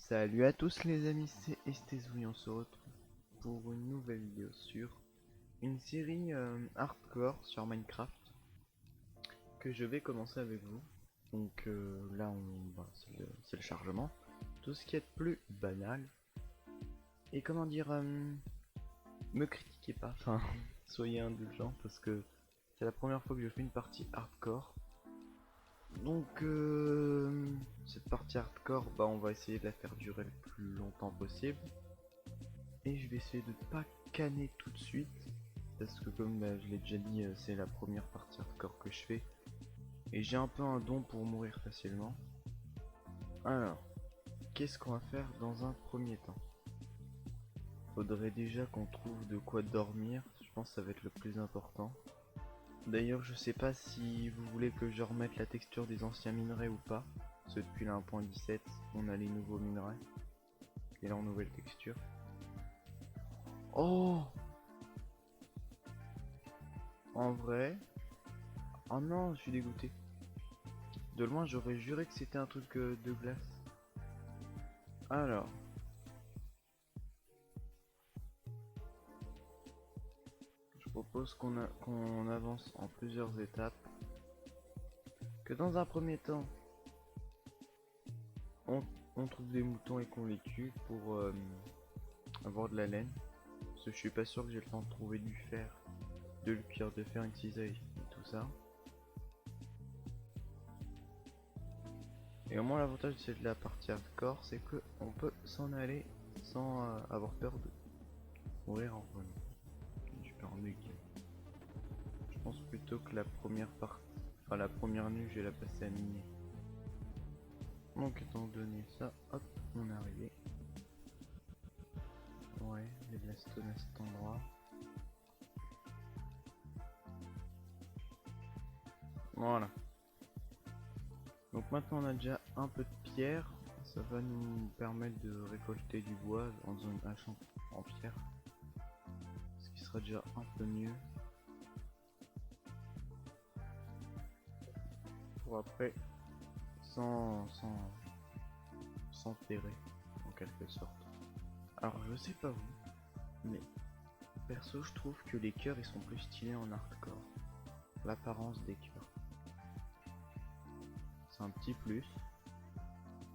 Salut à tous les amis, c'est Estezouille, on se retrouve pour une nouvelle vidéo sur une série hardcore sur Minecraft que je vais commencer avec vous. Donc là, c'est le chargement, tout ce qui est de plus banal. Et comment dire, me critiquez pas, enfin, soyez indulgents parce que c'est la première fois que je fais une partie hardcore. Donc cette partie hardcore, on va essayer de la faire durer le plus longtemps possible. Et je vais essayer de pas canner tout de suite. Parce que comme je l'ai déjà dit, c'est la première partie hardcore que je fais. Et j'ai un peu un don pour mourir facilement. Alors, qu'est-ce qu'on va faire dans un premier temps? Faudrait déjà qu'on trouve de quoi dormir. Je pense que ça va être le plus important. D'ailleurs, je sais pas si vous voulez que je remette la texture des anciens minerais ou pas. Parce que depuis la 1.17, on a les nouveaux minerais. Et là, en nouvelle texture. Oh! En vrai... Oh non, je suis dégoûté. De loin, j'aurais juré que c'était un truc de glace. Alors, je propose qu'on avance en plusieurs étapes. Que dans un premier temps, on, on trouve des moutons et qu'on les tue pour avoir de la laine. Parce que je suis pas sûr que j'ai le temps de trouver du fer, de le cuire, de faire une cisaille et tout ça. Et au moins l'avantage de la partie hardcore, c'est que on peut s'en aller sans avoir peur de mourir en premier. Du peur en équipe. Je pense plutôt que la première partie, enfin la première nuit, je vais la passer à miner. Donc étant donné ça, hop, on est arrivé. Ouais, il y a de la stone à cet endroit. Voilà. Donc maintenant on a déjà un peu de pierre. Ça va nous permettre de récolter du bois en faisant une hache en pierre. Ce qui sera déjà un peu mieux. Pour après s'enterrer en quelque sorte. Alors je sais pas vous, mais perso je trouve que les cœurs ils sont plus stylés en hardcore. L'apparence des cœurs. C'est un petit plus.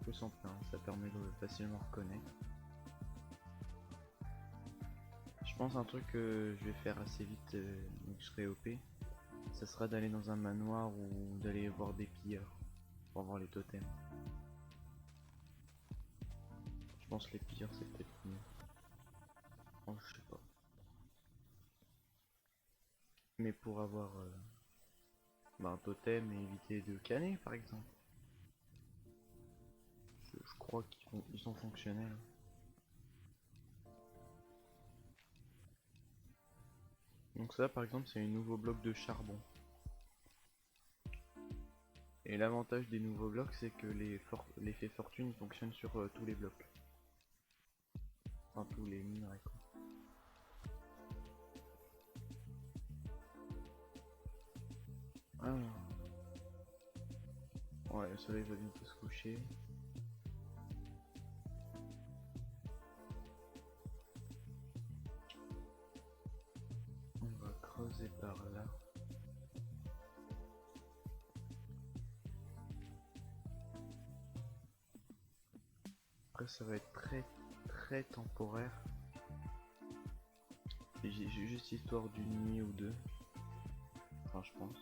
Plus en plein, ça permet de facilement reconnaître. Je pense un truc que je vais faire assez vite, donc je serai OP, ça sera d'aller dans un manoir ou d'aller voir des pilleurs pour voir les totems. Je pense que les pilleurs c'est peut-être mieux. Oh, je sais pas. Mais pour avoir un totem et éviter de canner par exemple. Je crois qu'ils sont fonctionnels. Donc ça par exemple c'est un nouveau bloc de charbon. Et l'avantage des nouveaux blocs c'est que l'effet fortune fonctionne sur tous les blocs. Enfin tous les minerais quoi. Alors, ouais, le soleil va bientôt se coucher. On va creuser par là. Après ça va être très temporaire. J'ai juste histoire d'une nuit ou deux. Enfin je pense.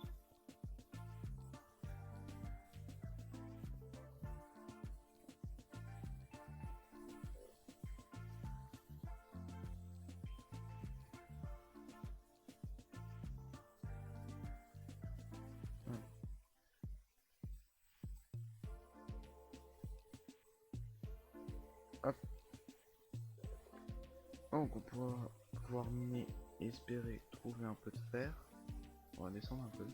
Hop. Donc on va pouvoir miner et espérer trouver un peu de fer. On va descendre un peu.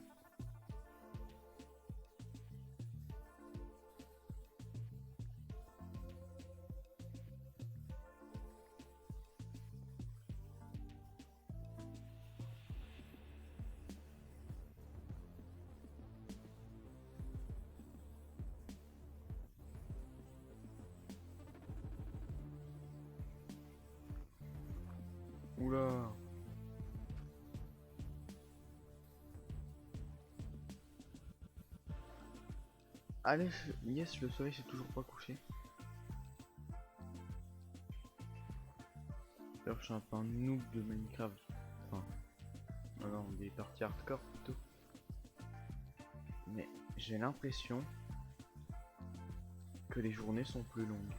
Oula. Allez, yes, le soleil s'est toujours pas couché. D'ailleurs, je suis un peu un noob de Minecraft. Enfin, alors des parties hardcore plutôt. Mais j'ai l'impression que les journées sont plus longues.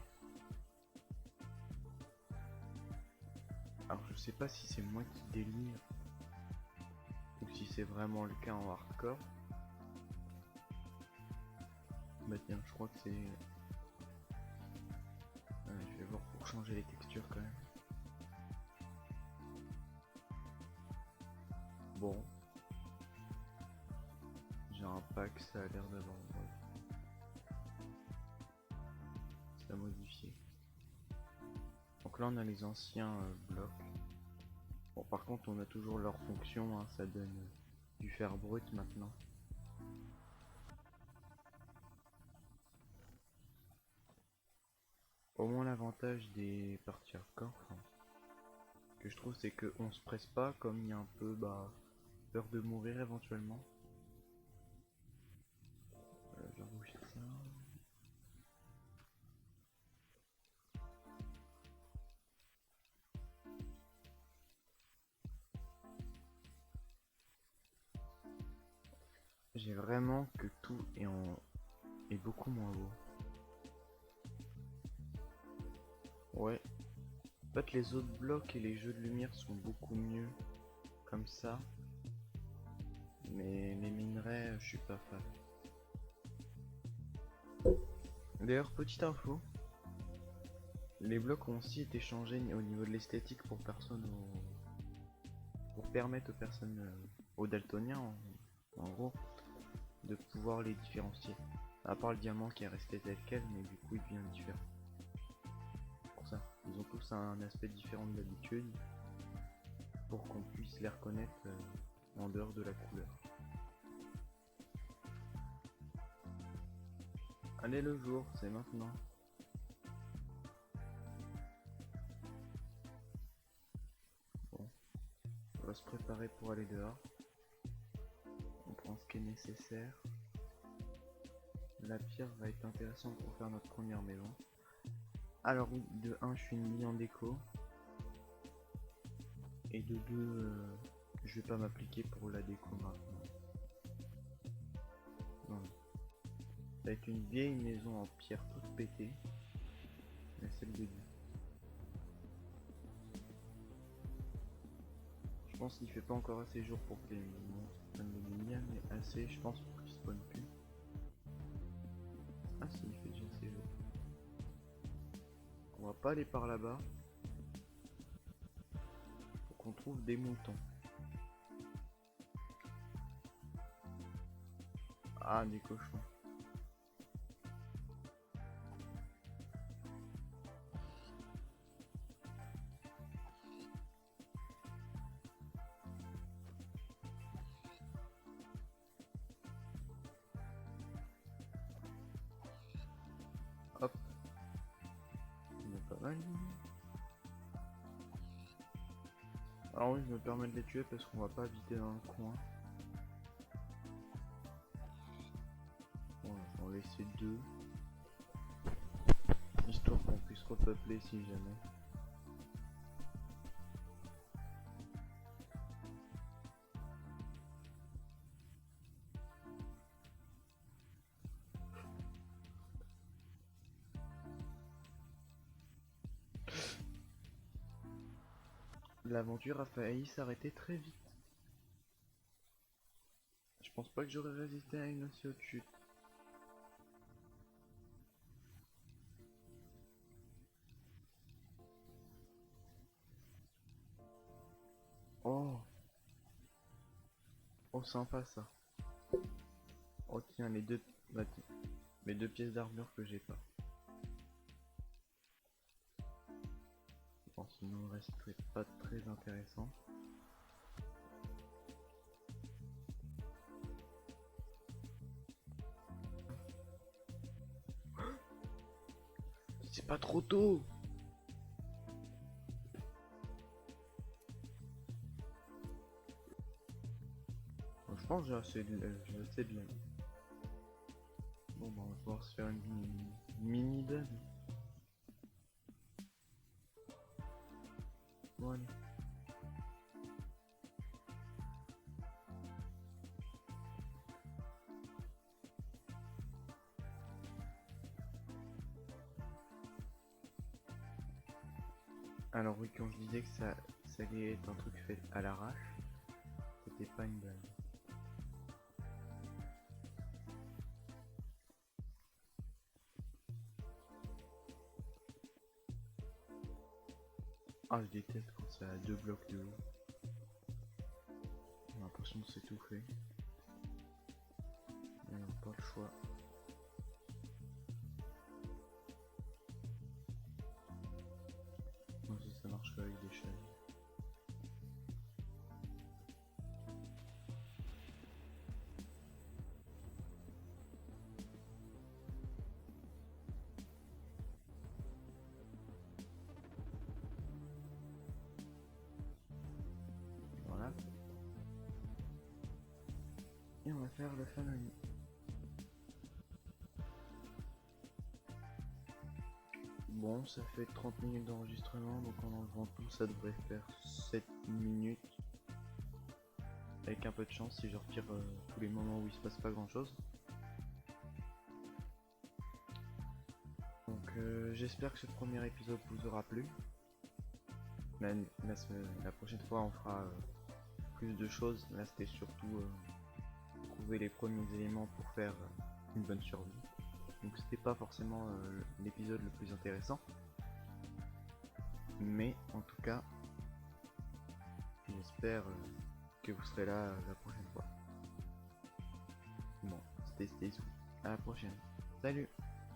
Alors je sais pas si c'est moi qui délire ou si c'est vraiment le cas en hardcore. Bah tiens, je crois que c'est... je vais voir pour changer les textures quand même. Bon. J'ai un pack, ça a l'air d'avoir... ça a modifié. Donc là on a les anciens blocs. Bon par contre on a toujours leur fonction, hein, ça donne du fer brut maintenant. Au moins l'avantage des parties hardcore, enfin, que je trouve, c'est que on se presse pas, comme il y a un peu peur de mourir éventuellement. Je vais bouger ça. J'ai vraiment que tout est beaucoup moins beau. Ouais. En fait les autres blocs et les jeux de lumière sont beaucoup mieux comme ça. Mais les minerais, je suis pas fan. D'ailleurs, petite info, les blocs ont aussi été changés au niveau de l'esthétique pour pour permettre aux personnes, aux daltoniens en gros, de pouvoir les différencier. À part le diamant qui est resté tel quel, mais du coup il devient différent. Pour ça, ils ont tous un aspect différent de d'habitude, pour qu'on puisse les reconnaître en dehors de la couleur. Allez, le jour, c'est maintenant. Bon, on va se préparer pour aller dehors. On prend ce qui est nécessaire. La pierre va être intéressante pour faire notre première maison. Alors oui, de 1 je suis mis en déco. Et de 2, je vais pas m'appliquer pour la déco maintenant. Non. Ça va être une vieille maison en pierre toute pétée. Mais c'est le début. Je pense qu'il fait pas encore assez jour pour que les monstres prennent des lumières, mais assez je pense pour qu'ils spawnent plus. Ah si, il fait déjà assez jour. On va pas aller par là-bas. Faut qu'on trouve des moutons. Ah, des cochons. Hop. Il y en a pas mal. Alors oui, je me permets de les tuer parce qu'on va pas habiter dans le coin. Bon, je vais en laisser 2. Histoire qu'on puisse repeupler si jamais. L'aventure a failli s'arrêter très vite. Je pense pas que j'aurais résisté à une aussi haute chute. Oh, oh sympa ça. Oh tiens, les deux, bah, tiens, mes 2 pièces d'armure que j'ai pas. Bon, sinon le reste serait pas très intéressant. C'est pas trop tôt. pense que j'ai assez de laine. Bon bah on va pouvoir se faire une mini base. Bon allez. Alors oui, quand je disais que ça allait être un truc fait à l'arrache, c'était pas une blague. Ah, je déteste quand ça a 2 blocs de haut. J'ai l'impression que c'est tout fait. Mais on n'a pas le choix. Non, ça marche pas avec des chaises. Voilà. Et on va faire le fameux. Bon, ça fait 30 minutes d'enregistrement, donc en enlevant tout, ça devrait faire 7 minutes. Avec un peu de chance, si je retire tous les moments où il se passe pas grand chose. Donc j'espère que ce premier épisode vous aura plu. La prochaine fois, on fera plus de choses. Là, c'était surtout trouver les premiers éléments pour faire une bonne survie. Donc c'était pas forcément l'épisode le plus intéressant. Mais en tout cas, j'espère que vous serez là la prochaine fois. Bon, c'était Stay. À la prochaine. Salut!